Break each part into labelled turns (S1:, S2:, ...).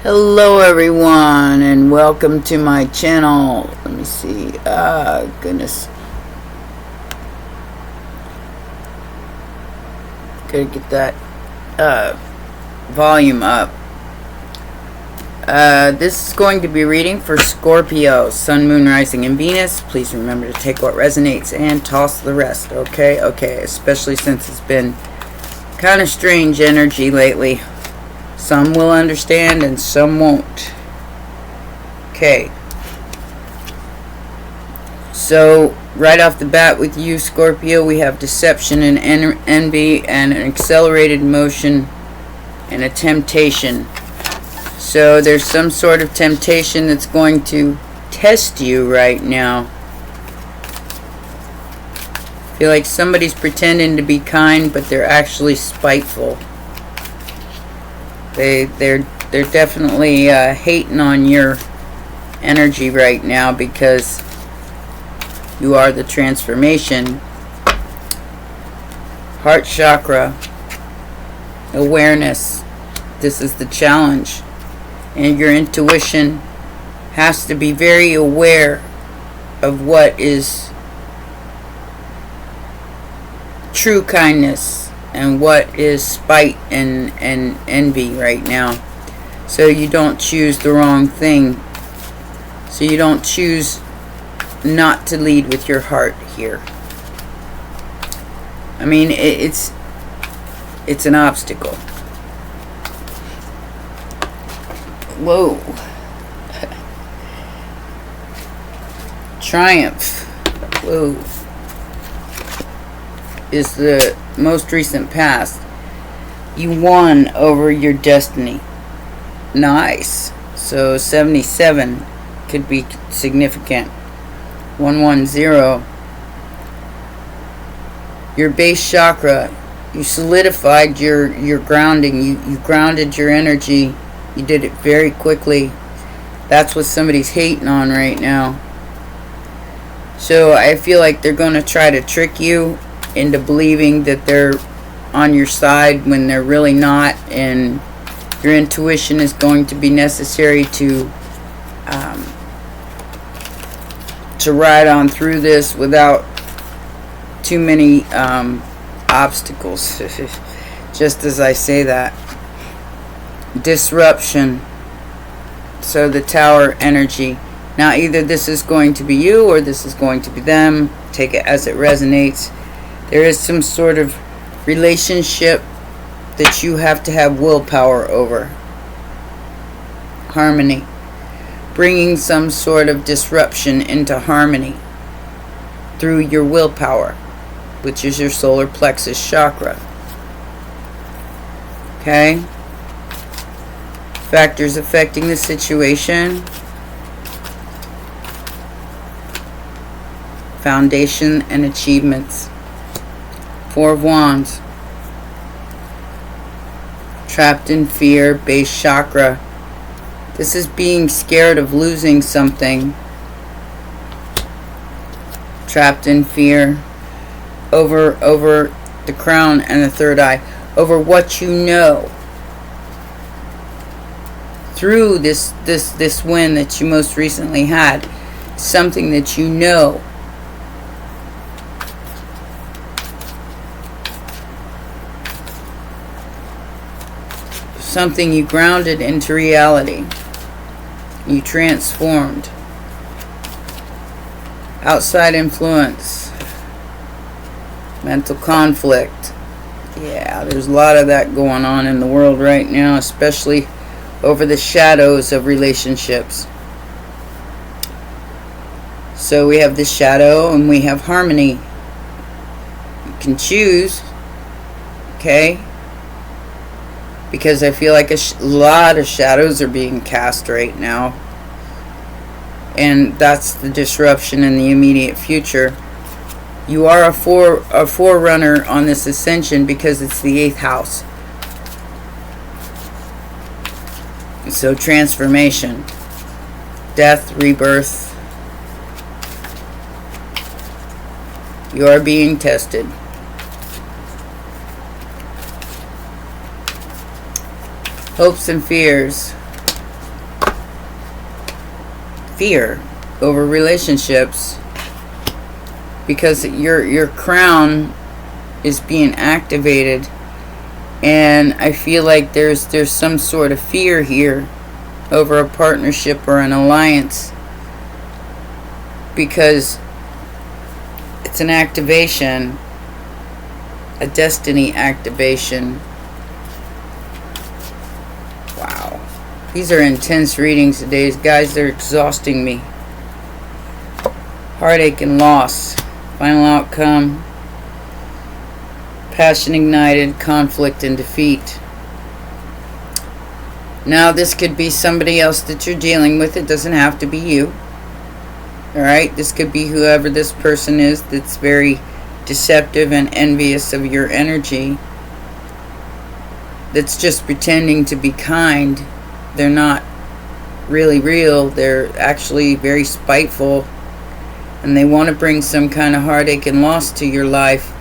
S1: Hello everyone and welcome to my channel. Let me see. Goodness. Gotta get that volume up. This is going to be reading for Scorpio, Sun, Moon, Rising, and Venus. Please remember to take what resonates and toss the rest, okay? Okay, especially since it's been kind of strange energy lately. Some will understand and some won't. Okay. So, right off the bat with you, Scorpio, we have deception and envy and an accelerated motion and a temptation. So, there's some sort of temptation that's going to test you right now. I feel like somebody's pretending to be kind, but they're actually spiteful. They're definitely hating on your energy right now because you are the transformation. Heart chakra, awareness. This is the challenge. And your intuition has to be very aware of what is true kindness and what is spite and envy right now. So you don't choose the wrong thing. So you don't choose not to lead with your heart here. I mean, it's an obstacle. Whoa. Triumph. Whoa. Is the most recent past. You won over your destiny. Nice. So 77 could be significant. 110. Your base chakra. You solidified your grounding. You grounded your energy. You did it very quickly. That's what somebody's hating on right now. So I feel like they're going to try to trick you into believing that they're on your side when they're really not, and your intuition is going to be necessary to ride on through this without too many obstacles. Just as I say that. Disruption. So the tower energy. Now either this is going to be you or this is going to be them. Take it as it resonates. There is some sort of relationship that you have to have willpower over. Harmony. Bringing some sort of disruption into harmony through your willpower, which is your solar plexus chakra. Okay? Factors affecting the situation. Foundation and achievements. Four of Wands. Trapped in fear, base chakra. This is being scared of losing something. Trapped in fear. Over the crown and the third eye. Over what you know. Through this win that you most recently had. Something that you know. Something you grounded into reality. You transformed. Outside influence. Mental conflict. Yeah, there's a lot of that going on in the world right now, especially over the shadows of relationships. So we have the shadow and we have harmony. You can choose. Okay? Because I feel like a lot of shadows are being cast right now. And that's the disruption in the immediate future. You are a forerunner on this ascension because it's the 8th house. So transformation. Death, rebirth. You are being tested. Hopes and fears. fear over relationships, because your crown is being activated, and I feel like there's some sort of fear here over a partnership or an alliance, because it's an activation, a destiny activation. Wow. These are intense readings today, guys. They're exhausting me. Heartache and loss. Final outcome. Passion ignited. Conflict and defeat. Now, this could be somebody else that you're dealing with. It doesn't have to be you. Alright? This could be whoever this person is that's very deceptive and envious of your energy, that's just pretending to be kind. They're not really real. They're actually very spiteful, and they want to bring some kind of heartache and loss to your life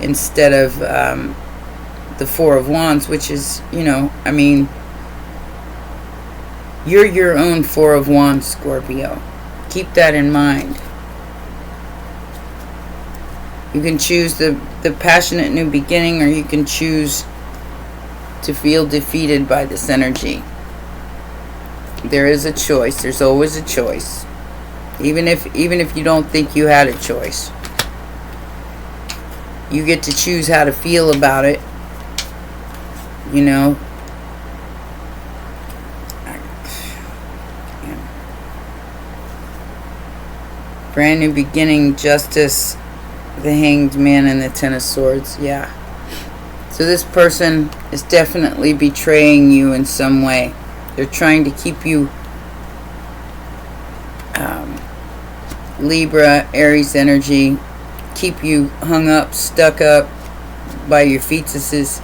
S1: instead of the Four of Wands, which is, I mean, you're your own Four of Wands, Scorpio. Keep that in mind. You can choose the passionate new beginning, or you can choose to feel defeated by this energy. There is a choice. There's always a choice. Even if you don't think you had a choice. You get to choose how to feel about it. Brand new beginning, justice, the Hanged Man, and the Ten of Swords. Yeah. So this person is definitely betraying you in some way. They're trying to keep you Libra, Aries energy, keep you hung up, stuck up by your fetuses,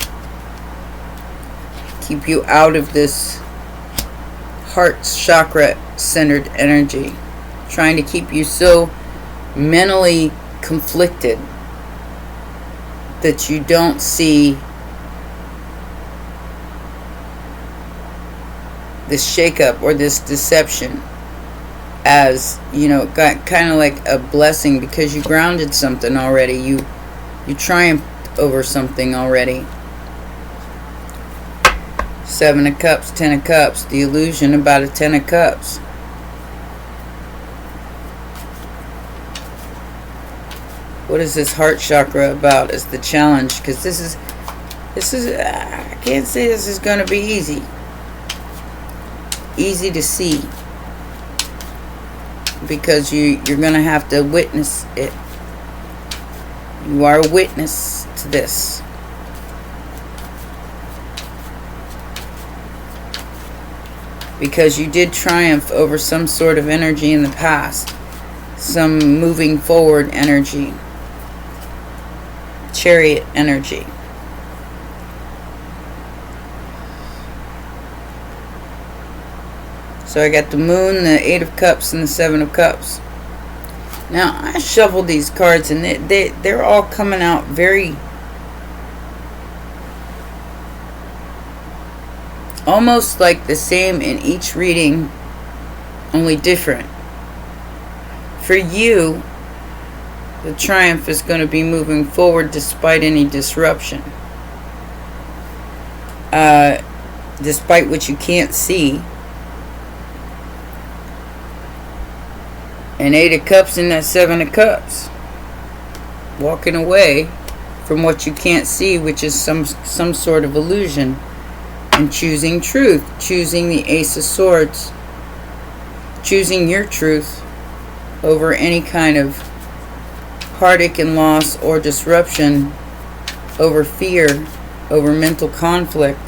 S1: keep you out of this heart chakra centered energy, trying to keep you so mentally conflicted that you don't see this shakeup or this deception as, kind of like a blessing, because you grounded something already. You triumphed over something already. Seven of Cups, Ten of Cups, the illusion about a Ten of Cups. What is this heart chakra about is the challenge, because this is I can't say this is going to be easy to see, because you're going to have to witness it. You are a witness to this. Because you did triumph over some sort of energy in the past, some moving forward energy. Chariot energy. So I got the Moon, the Eight of Cups, and the Seven of Cups. Now I shuffled these cards, and they're all coming out very almost like the same in each reading, only different. For you, the triumph is going to be moving forward despite any disruption. Despite what you can't see. An Eight of Cups and that Seven of Cups. Walking away from what you can't see, which is some sort of illusion. And choosing truth. Choosing the Ace of Swords. Choosing your truth over any kind of heartache and loss or disruption, over fear, over mental conflict.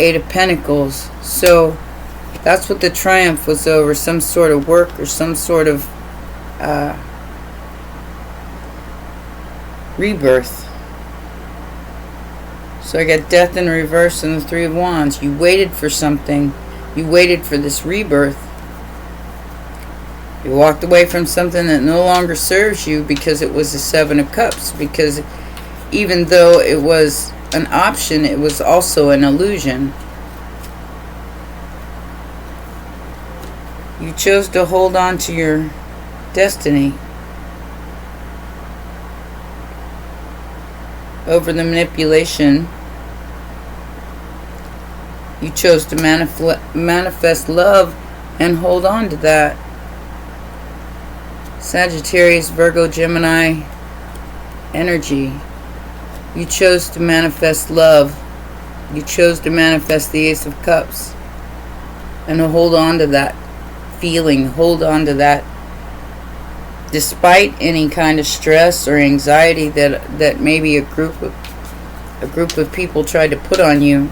S1: Eight of Pentacles. So that's what the triumph was over, some sort of work or some sort of rebirth. So I got Death in reverse and the Three of Wands. You waited for something. You waited for this rebirth. You walked away from something that no longer serves you because it was the Seven of Cups. Because even though it was an option, it was also an illusion. You chose to hold on to your destiny over the manipulation. You chose to manifest love and hold on to that. Sagittarius, Virgo, Gemini energy. You chose to manifest love. You chose to manifest the Ace of Cups. And to hold on to that feeling. Hold on to that. Despite any kind of stress or anxiety that maybe a group of people tried to put on you.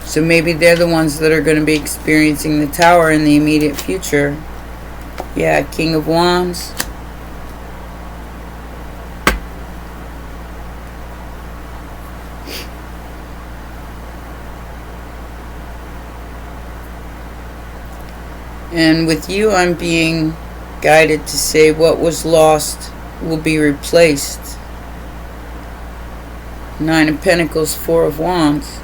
S1: So maybe they're the ones that are going to be experiencing the Tower in the immediate future. Yeah, King of Wands. And with you, I'm being guided to say what was lost will be replaced. Nine of Pentacles, Four of Wands.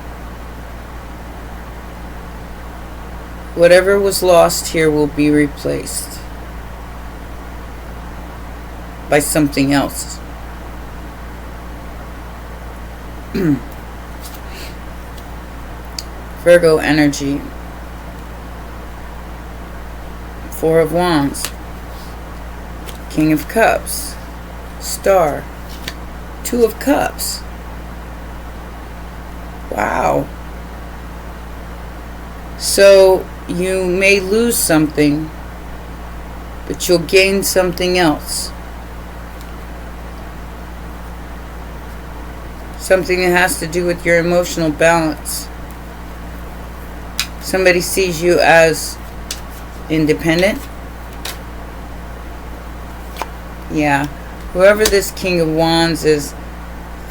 S1: Whatever was lost here will be replaced by something else. Virgo energy. Four of Wands. King of Cups. Star. Two of Cups. Wow. So you may lose something, but you'll gain something else. Something that has to do with your emotional balance. Somebody sees you as independent. Yeah. Whoever this King of Wands is,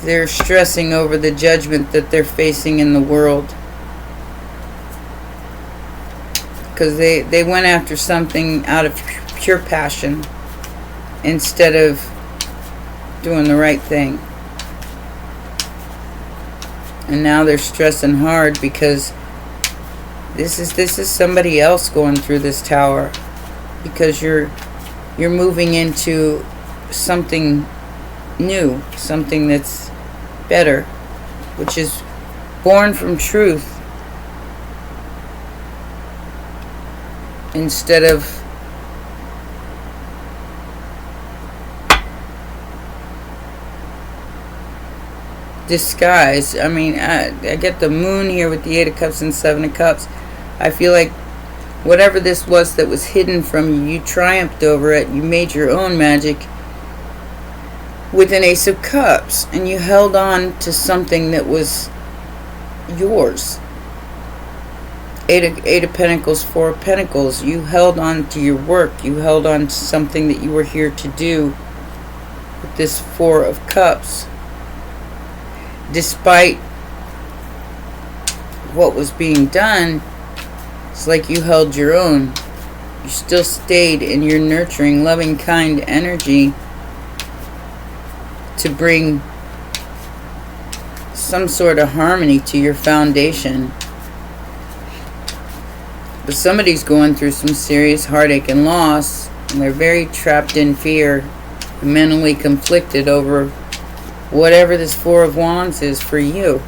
S1: they're stressing over the judgment that they're facing in the world. Because they went after something out of pure passion instead of doing the right thing. And now they're stressing hard because this is somebody else going through this Tower. Because you're moving into something new, something that's better, which is born from truth. Instead of disguise. I mean, I get the Moon here with the Eight of Cups and Seven of Cups. I feel like whatever this was that was hidden from you, you triumphed over it. You made your own magic with an Ace of Cups. And you held on to something that was yours. Eight of Pentacles, Four of Pentacles. You held on to your work. You held on to something that you were here to do with this Four of Cups. Despite what was being done, it's like you held your own. You still stayed in your nurturing, loving, kind energy to bring some sort of harmony to your foundation. But somebody's going through some serious heartache and loss, and they're very trapped in fear, mentally conflicted over whatever this Four of Wands is for you.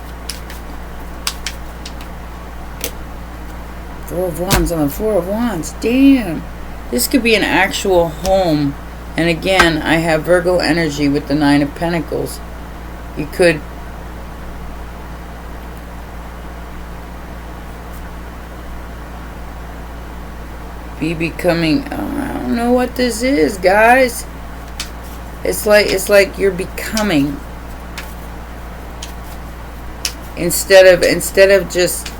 S1: Four of Wands on the Four of Wands. Damn. This could be an actual home. And again, I have Virgo energy with the Nine of Pentacles. You could be becoming, I don't know what this is, guys. It's like you're becoming, instead of just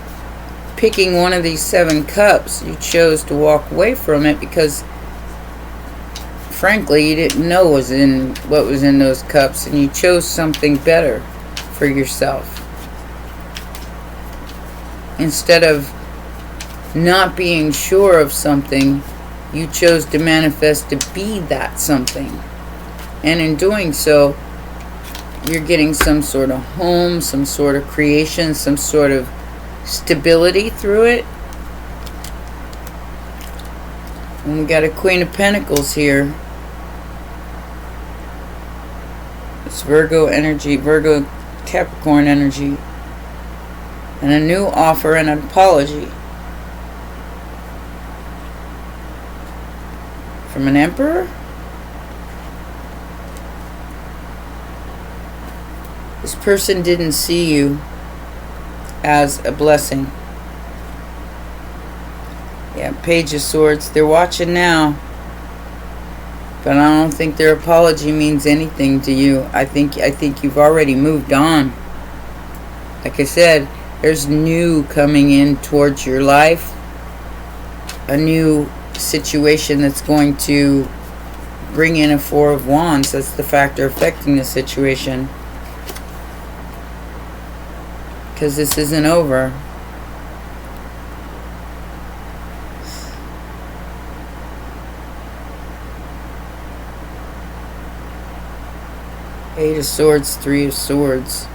S1: picking one of these Seven Cups, you chose to walk away from it because frankly you didn't know what was in those cups, and you chose something better for yourself. Instead of not being sure of something, you chose to manifest to be that something. And in doing so, you're getting some sort of home, some sort of creation, some sort of stability through it. And we got a Queen of Pentacles here. It's Virgo energy, Virgo Capricorn energy. And a new offer and an apology. From an Emperor? This person didn't see you as a blessing. Yeah, Page of Swords. They're watching now. But I don't think their apology means anything to you. I think you've already moved on. Like I said, there's new coming in towards your life. A new situation that's going to bring in a Four of Wands. That's the factor affecting the situation. Because this isn't over. Eight of Swords, Three of Swords.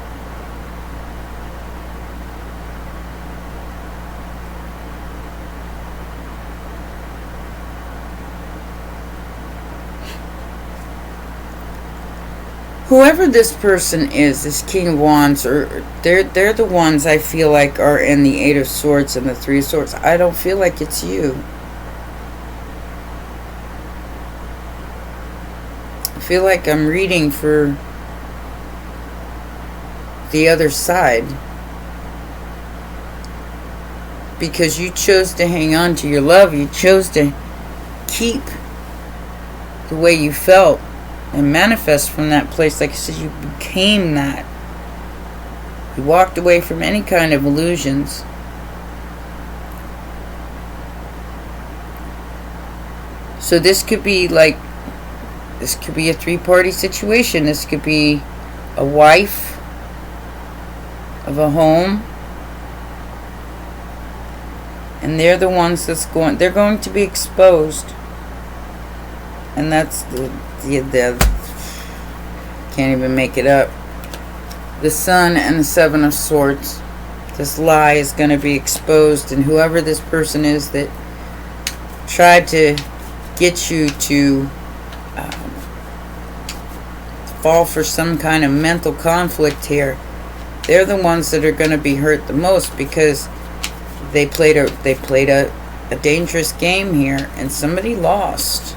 S1: Whoever this person is, this King of Wands, or they're the ones I feel like are in the Eight of Swords and the Three of Swords. I don't feel like it's you. I feel like I'm reading for the other side. Because you chose to hang on to your love. You chose to keep the way you felt. And manifest from that place. Like I said, you became that. You walked away from any kind of illusions. So this could be like, this could be a three-party situation. This could be a wife of a home. And they're the ones that's going, they're going to be exposed. And that's the can't even make it up. The Sun and the Seven of Swords. This lie is going to be exposed, and whoever this person is that tried to get you to fall for some kind of mental conflict here, they're the ones that are going to be hurt the most, because they played a dangerous game here, and somebody lost.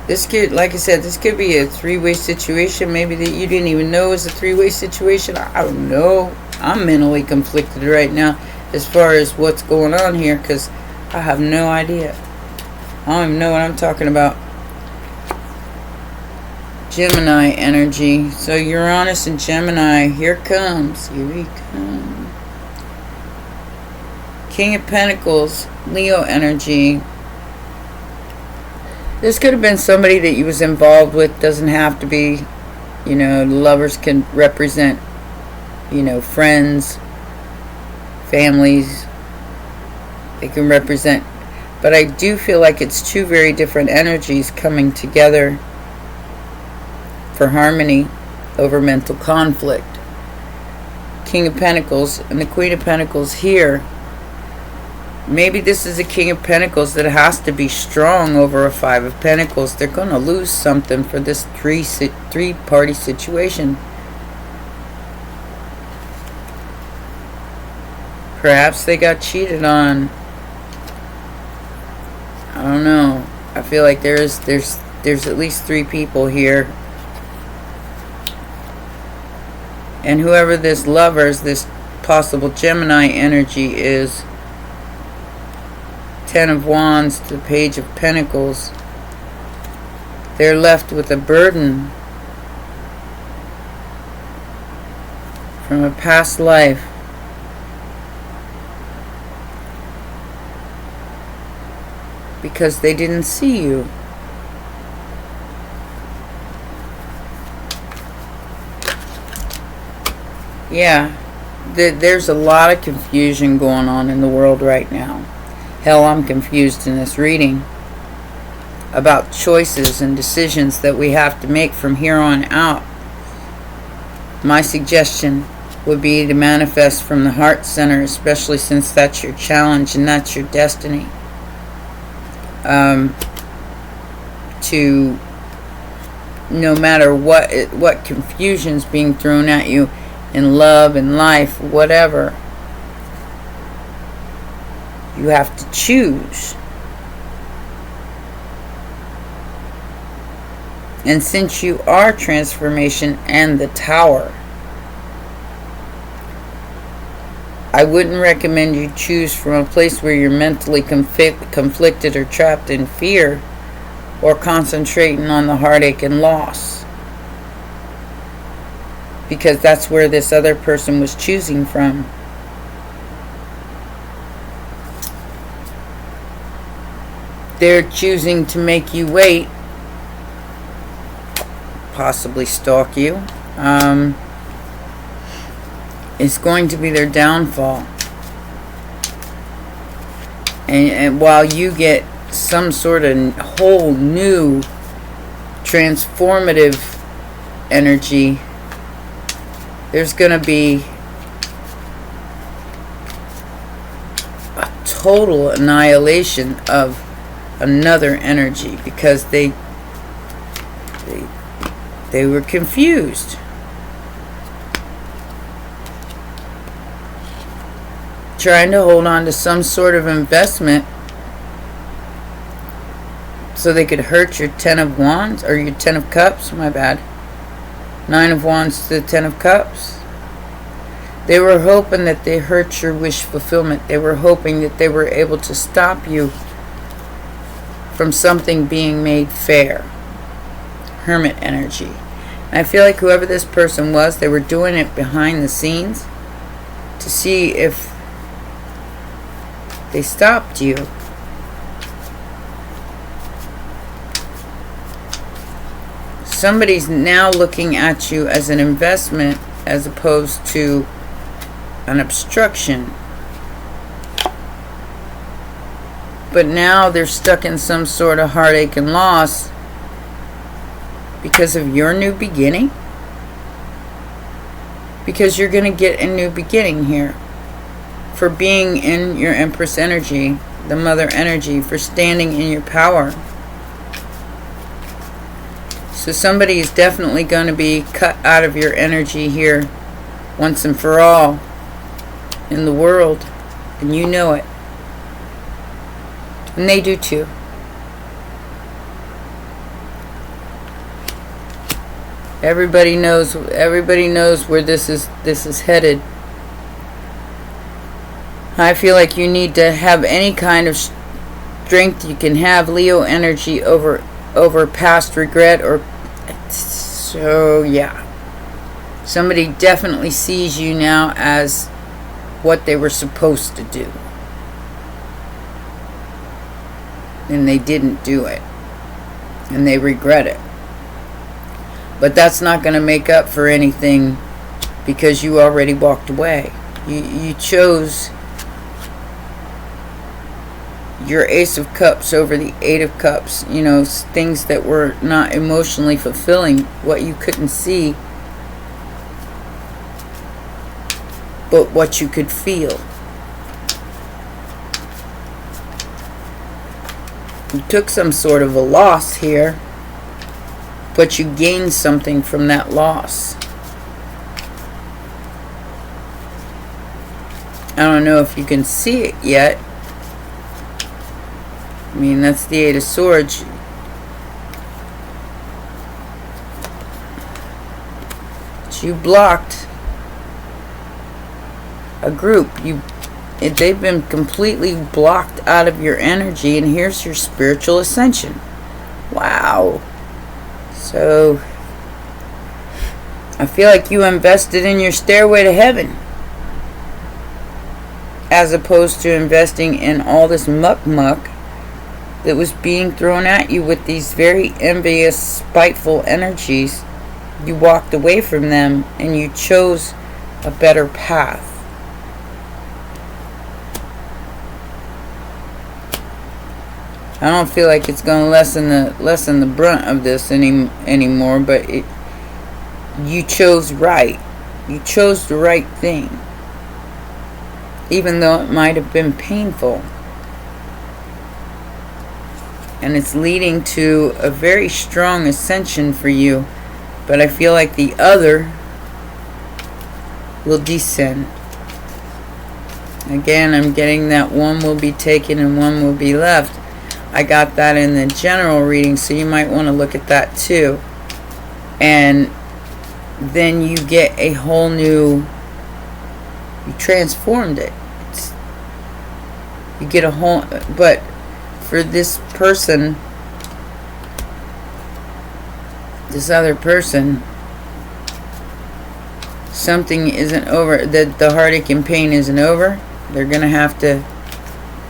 S1: This could, like I said, this could be a three-way situation. Maybe that you didn't even know was a three-way situation. I don't know. I'm mentally conflicted right now as far as what's going on here, because I have no idea. I don't even know what I'm talking about. Gemini energy. So Uranus and Gemini. Here comes. Here we come. King of Pentacles. Leo energy. This could have been somebody that you was involved with. Doesn't have to be, you know, lovers can represent, you know, friends, families. They can represent, but I do feel like it's two very different energies coming together for harmony over mental conflict. King of Pentacles and the Queen of Pentacles here. Maybe this is a King of Pentacles that has to be strong over a Five of Pentacles. They're going to lose something for this three-party situation. Perhaps they got cheated on. I don't know. I feel like there's at least three people here. And whoever this lovers, this possible Gemini energy is, Ten of Wands to the Page of Pentacles, they're left with a burden from a past life. Because they didn't see you. Yeah, there's a lot of confusion going on in the world right now. Hell, I'm confused in this reading about choices and decisions that we have to make from here on out. My suggestion would be to manifest from the heart center, especially since that's your challenge and that's your destiny. To no matter what confusion's being thrown at you in love and life, whatever, you have to choose. And since you are transformation and the tower, I wouldn't recommend you choose from a place where you're mentally conflicted or trapped in fear, or concentrating on the heartache and loss, because that's where this other person was choosing from. They're choosing to make you wait, possibly stalk you. It's going to be their downfall. And while you get some sort of whole new transformative energy, there's going to be a total annihilation of another energy, because they were confused. Trying to hold on to some sort of investment so they could hurt your 10 of Wands, or your 10 of Cups, my bad. 9 of Wands to the 10 of Cups. They were hoping that they hurt your wish fulfillment. They were hoping that they were able to stop you from something being made fair. Hermit energy. And I feel like whoever this person was, they were doing it behind the scenes to see if they stopped you. Somebody's now looking at you as an investment as opposed to an obstruction. But now they're stuck in some sort of heartache and loss because of your new beginning. Because you're going to get a new beginning here. For being in your Empress energy, the Mother energy, for standing in your power. So somebody is definitely going to be cut out of your energy here once and for all in the world, and you know it. And they do too. Everybody knows where this is headed. I feel like you need to have any kind of strength you can have, Leo energy, over past regret, or so yeah. Somebody definitely sees you now as what they were supposed to do, and they didn't do it, and they regret it. But that's not going to make up for anything, because you already walked away. You chose your Ace of Cups over the Eight of Cups. You know, things that were not emotionally fulfilling, what you couldn't see, but what you could feel. You took some sort of a loss here, but you gained something from that loss. I don't know if you can see it yet. I mean, that's the Eight of Swords. You blocked a group. They've been completely blocked out of your energy, and here's your spiritual ascension. Wow. So I feel like you invested in your stairway to heaven, as opposed to investing in all this muck that was being thrown at you with these very envious, spiteful energies. You walked away from them and you chose a better path. I don't feel like it's going to lessen the brunt of this anymore, but you chose right. You chose the right thing, even though it might have been painful. And it's leading to a very strong ascension for you. But I feel like the other will descend. Again, I'm getting that one will be taken and one will be left. I got that in the general reading, so you might want to look at that too. And then you get a whole new, you transformed it. You get a whole, but for this person, this other person, something isn't over, that the heartache and pain isn't over. They're going to have to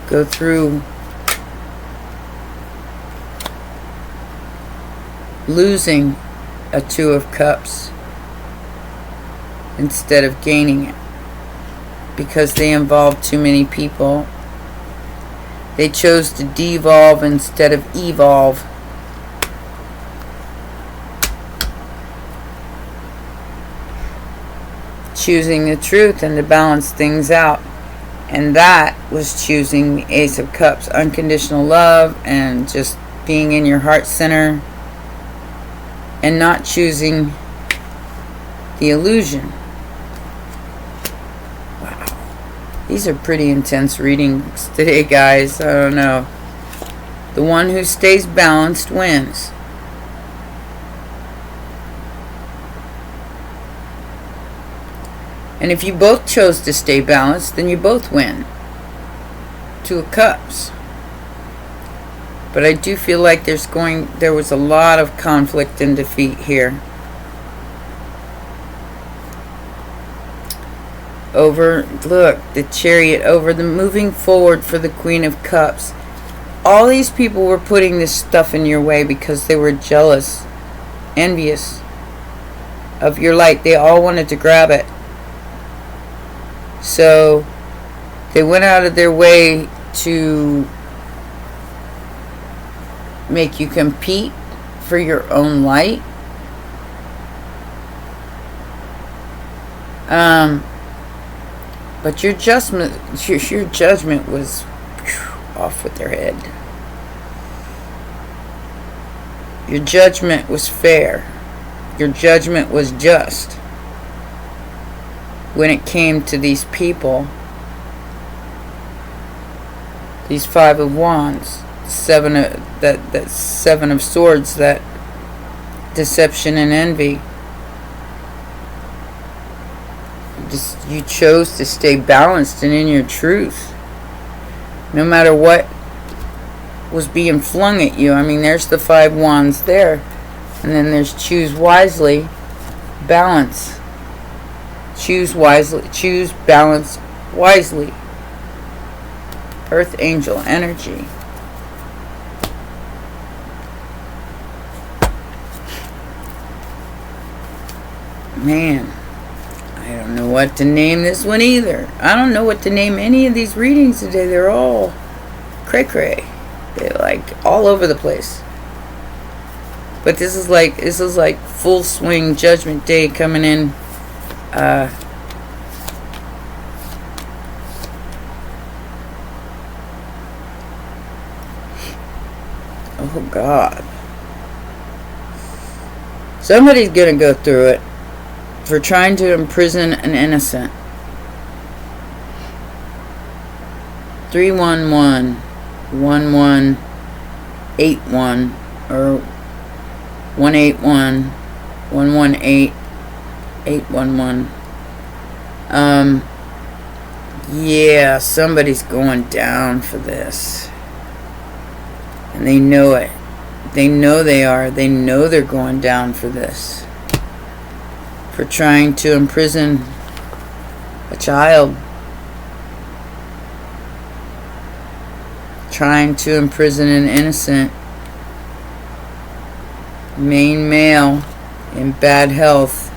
S1: go through losing a Two of Cups instead of gaining it, because they involved too many people. They chose to devolve instead of evolve. Choosing the truth and to balance things out. And that was choosing the Ace of Cups. Unconditional love and just being in your heart center. And not choosing the illusion. Wow. These are pretty intense readings today, guys. I don't know. The one who stays balanced wins. And if you both chose to stay balanced, then you both win. Two of Cups. But I do feel like there was a lot of conflict and defeat here. Over, look, the Chariot, over the moving forward for the Queen of Cups. All these people were putting this stuff in your way because they were jealous, envious of your light. They all wanted to grab it. So they went out of their way to make you compete for your own light. But your judgment was off with their head. Your judgment was fair. Your judgment was just. When it came to these people, these Five of Wands, that Seven of Swords, that deception and envy. You chose to stay balanced and in your truth, no matter what was being flung at you. I mean, there's the Five Wands there, and then there's choose wisely, balance. Choose wisely. Choose balance wisely. Earth Angel energy. Man, I don't know what to name this one either. I don't know what to name any of these readings today. They're all cray-cray. They're like all over the place. But this is like full swing Judgment Day coming in. Oh God. Somebody's gonna go through it for trying to imprison an innocent. 311 1181 or 181 118 811. Yeah, somebody's going down for this. And they know it. They know they are. They know they're going down for this. For trying to imprison a child. Trying to imprison an innocent. Main male in bad health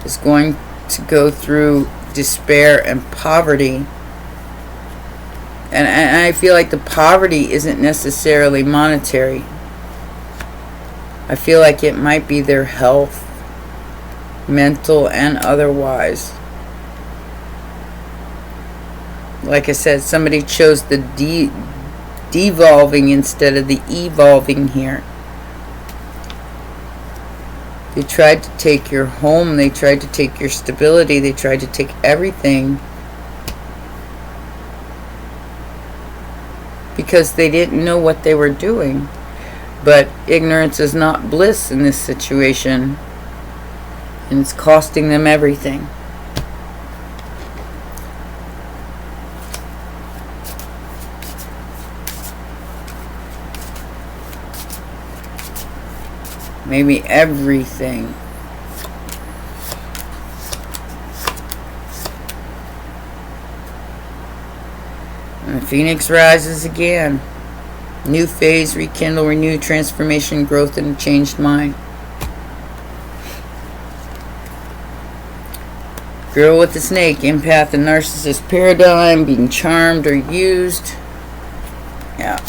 S1: is going to go through despair and poverty. And I feel like the poverty isn't necessarily monetary. I feel like it might be their health. mental and otherwise. Like I said, somebody chose the devolving instead of the evolving here. They tried to take your home, they tried to take your stability, they tried to take everything because they didn't know what they were doing. But ignorance is not bliss in this situation, and it's costing them everything. Maybe everything. And the phoenix rises again. New phase, rekindle, renew, transformation, growth, and a changed mind. Girl with the snake, empath and narcissist paradigm, being charmed or used. Yeah.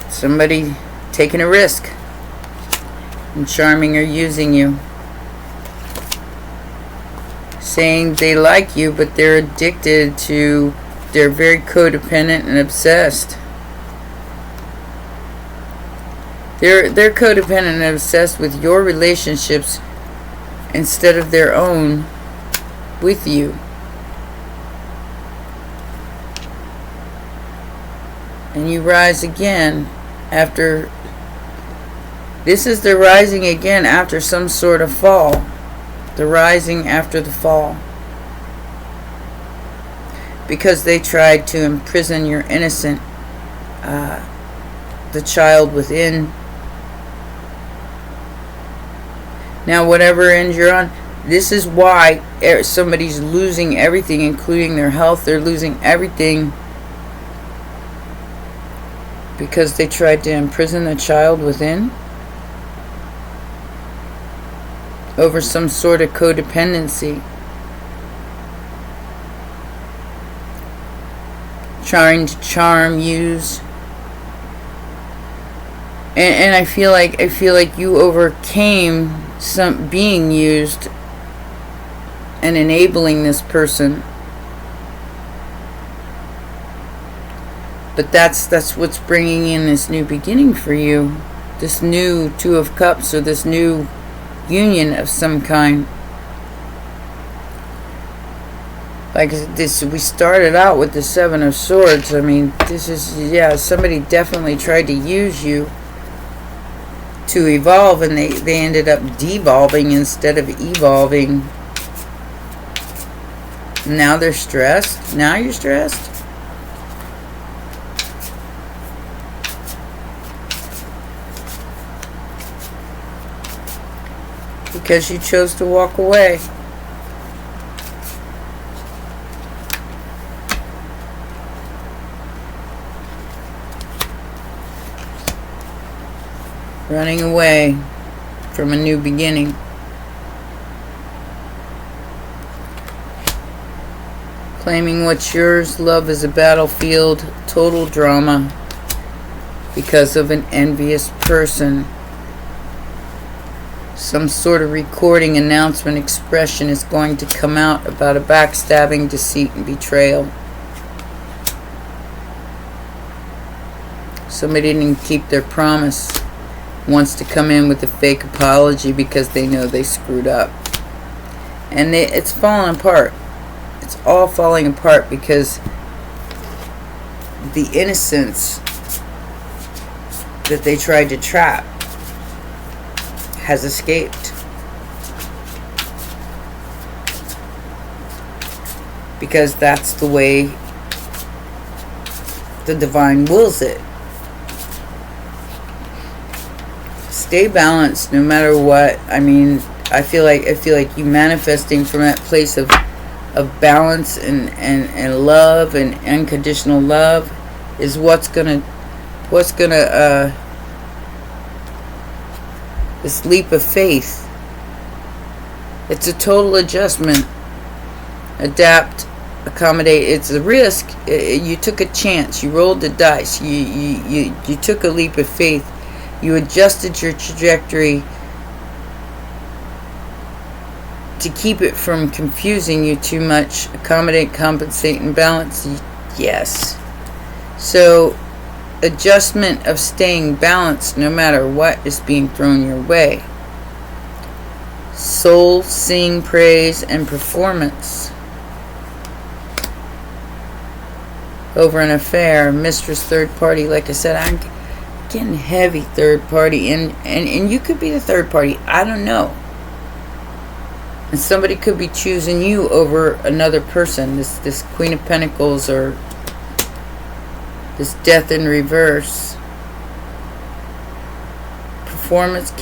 S1: Somebody taking a risk and charming or using you. Saying they like you, but they're addicted to, they're very codependent and obsessed. They're codependent and obsessed with your relationships instead of their own with you. And you rise again after, this is the rising again after some sort of fall. The rising after the fall. Because they tried to imprison your innocent, the child within. Now, whatever end you're on, this is why somebody's losing everything, including their health. They're losing everything because they tried to imprison the child within over some sort of codependency. Trying to charm, use. And I feel like you overcame some being used and enabling this person. But that's what's bringing in this new beginning for you. This new Two of Cups, or this new union of some kind. Like this, we started out with the Seven of Swords. I mean, this is, yeah, somebody definitely tried to use you to evolve, and they ended up devolving instead of evolving. Now they're stressed. Now you're stressed. Because you chose to walk away. Running away from a new beginning. Claiming what's yours. Love is a battlefield. Total drama. Because of an envious person. Some sort of recording, announcement, expression is going to come out about a backstabbing, deceit, and betrayal. Somebody didn't keep their promise. Wants to come in with a fake apology because they know they screwed up. And it's falling apart. It's all falling apart because the innocence that they tried to trap has escaped. Because that's the way the divine wills it. Stay balanced no matter what. I mean, I feel like you manifesting from that place of balance and love and unconditional love is what's gonna this leap of faith. It's a total adjustment. Adapt, accommodate. It's a risk. You took a chance. You rolled the dice. You took a leap of faith. You adjusted your trajectory to keep it from confusing you too much, accommodate, compensate, and balance. Yes. So, adjustment of staying balanced no matter what is being thrown your way. Soul, sing, praise, and performance. Over an affair, mistress, third party. Like I said, I'm getting heavy third party. And you could be the third party. I don't know. And somebody could be choosing you over another person. This Queen of Pentacles or this Death in reverse. Performance.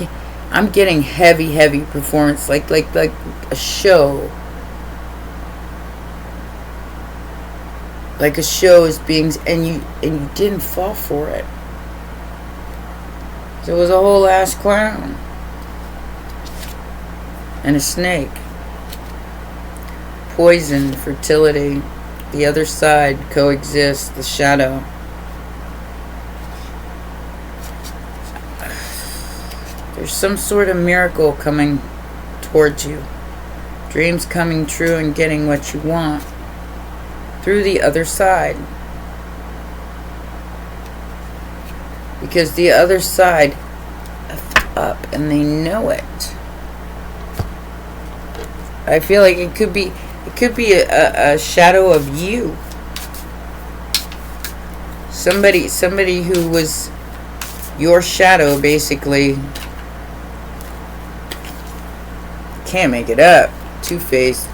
S1: I'm getting heavy performance. Like a show. Like a show is being, and you didn't fall for it. So it was a whole ass clown and a snake. Poison, fertility, the other side coexists, the shadow. There's some sort of miracle coming towards you. Dreams coming true and getting what you want. Through the other side. Because the other side effed up and they know it. I feel like it could be a shadow of you. Somebody who was your shadow, basically. Can't make it up. Two-faced.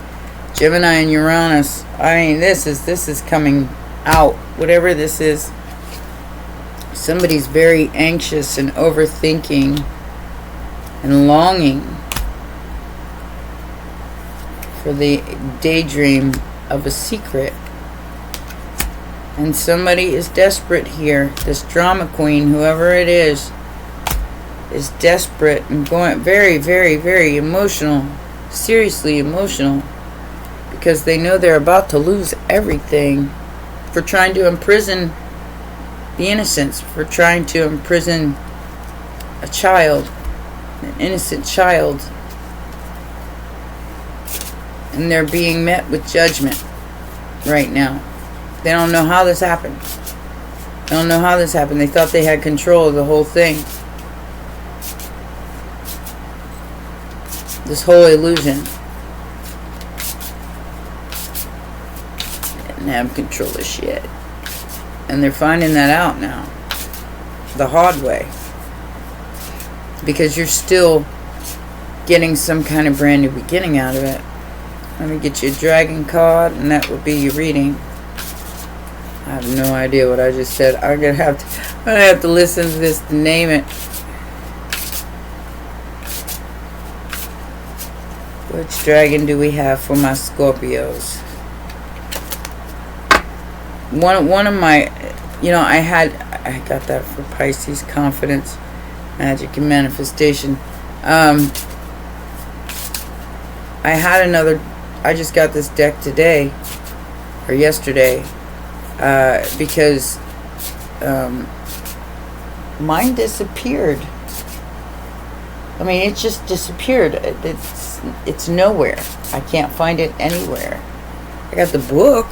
S1: Gemini and Uranus. I mean, this is coming out. Whatever this is. Somebody's very anxious and overthinking and longing for the daydream of a secret. And somebody is desperate here. This drama queen, whoever it is desperate and going very emotional. Seriously emotional. Because they know they're about to lose everything for trying to imprison the innocents, for trying to imprison a child, an innocent child. And they're being met with judgment right now. They don't know how this happened. They don't know how this happened. They thought they had control of the whole thing. This whole illusion. Didn't have control of shit. And they're finding that out now. The hard way. Because you're still getting some kind of brand new beginning out of it. Let me get you a dragon card, and that will be your reading. I have no idea what I just said. I'm gonna have to listen to this to name it. Which dragon do we have for my Scorpios? One of my, I got that for Pisces, confidence, magic, and manifestation. I had another. I just got this deck today or yesterday because mine disappeared. I mean, it just disappeared. It's nowhere. I can't find it anywhere. I got the book,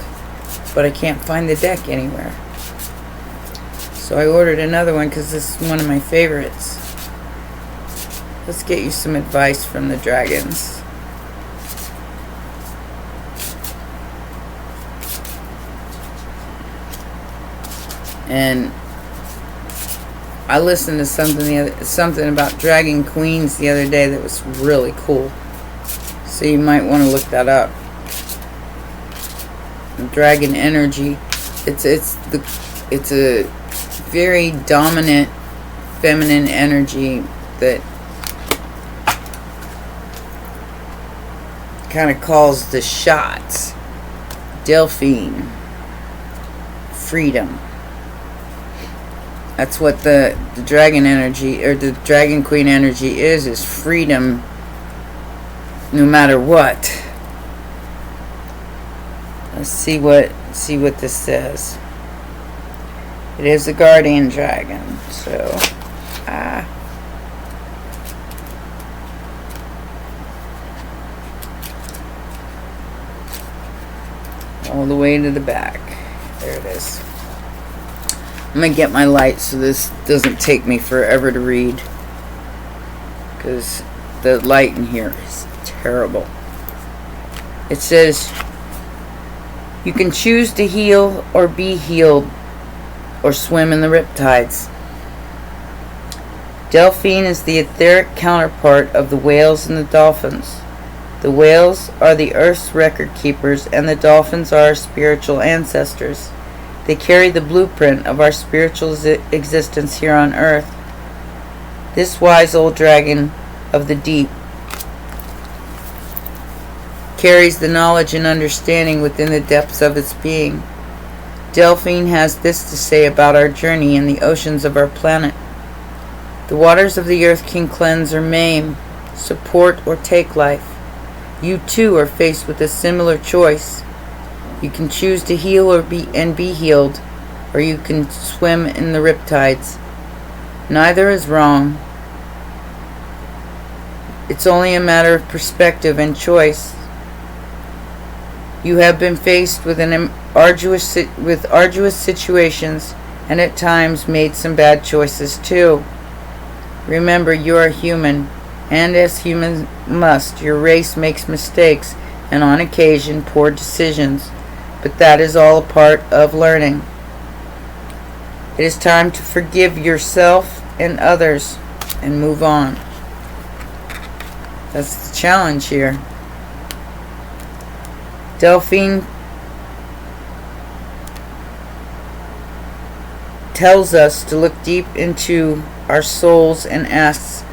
S1: but I can't find the deck anywhere. So I ordered another one because this is one of my favorites. Let's get you some advice from the dragons. And I listened to something about dragon queens the other day that was really cool. So you might want to look that up. Dragon energy. It's a very dominant feminine energy that kind of calls the shots. Delphine. Freedom. That's what the dragon energy, or the dragon queen energy is freedom no matter what. Let's see what this says. It is a guardian dragon, so all the way to the back. There it is. I'm going to get my light so this doesn't take me forever to read, because the light in here is terrible. It says, you can choose to heal or be healed, or swim in the riptides. Delphine is the etheric counterpart of the whales and the dolphins. The whales are the Earth's record keepers, and the dolphins are our spiritual ancestors. They carry the blueprint of our spiritual existence here on Earth. This wise old dragon of the deep carries the knowledge and understanding within the depths of its being. Delphine has this to say about our journey in the oceans of our planet. The waters of the earth can cleanse or maim, support or take life. You too are faced with a similar choice. You can choose to heal or be healed, or you can swim in the riptides. Neither is wrong. It's only a matter of perspective and choice. You have been faced with arduous situations, and at times made some bad choices too. Remember, you are human, and as humans must, your race makes mistakes, and on occasion poor decisions, but that is all a part of learning. It is time to forgive yourself and others and move on. That's the challenge here. Delphine tells us to look deep into our souls and asks,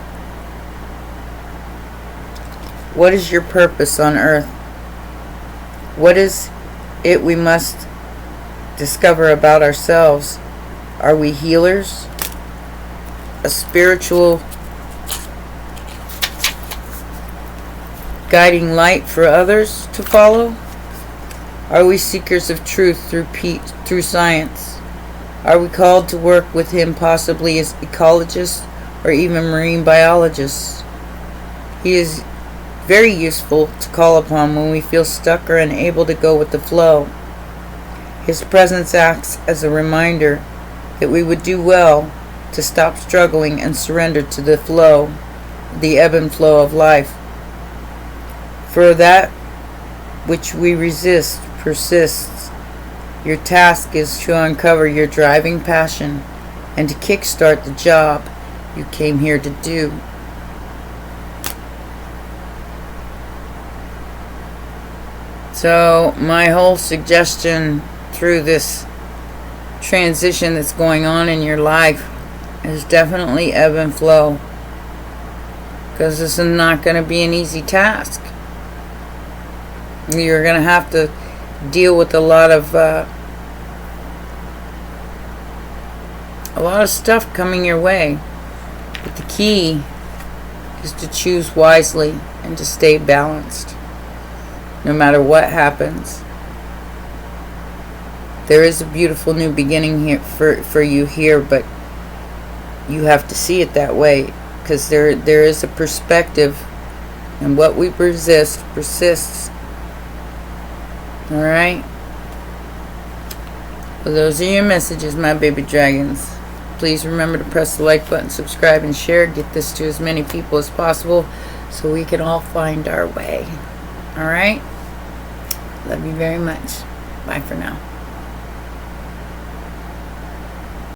S1: what is your purpose on earth? What is it we must discover about ourselves? Are we healers? A spiritual guiding light for others to follow? Are we seekers of truth through science? Are we called to work with him possibly as ecologists or even marine biologists? He is very useful to call upon when we feel stuck or unable to go with the flow. His presence acts as a reminder that we would do well to stop struggling and surrender to the flow, the ebb and flow of life. For that which we resist persists. Your task is to uncover your driving passion and to kickstart the job you came here to do. So my whole suggestion through this transition that's going on in your life is definitely ebb and flow, because this is not going to be an easy task. You're going to have to deal with a lot of stuff coming your way. But the key is to choose wisely and to stay balanced. No matter what happens, there is a beautiful new beginning here for you here, but you have to see it that way, because there is a perspective, and what we resist persists. Alright? Well, those are your messages, my baby dragons. Please remember to press the like button, subscribe, and share. Get this to as many people as possible so we can all find our way. Alright? Love you very much. Bye for now.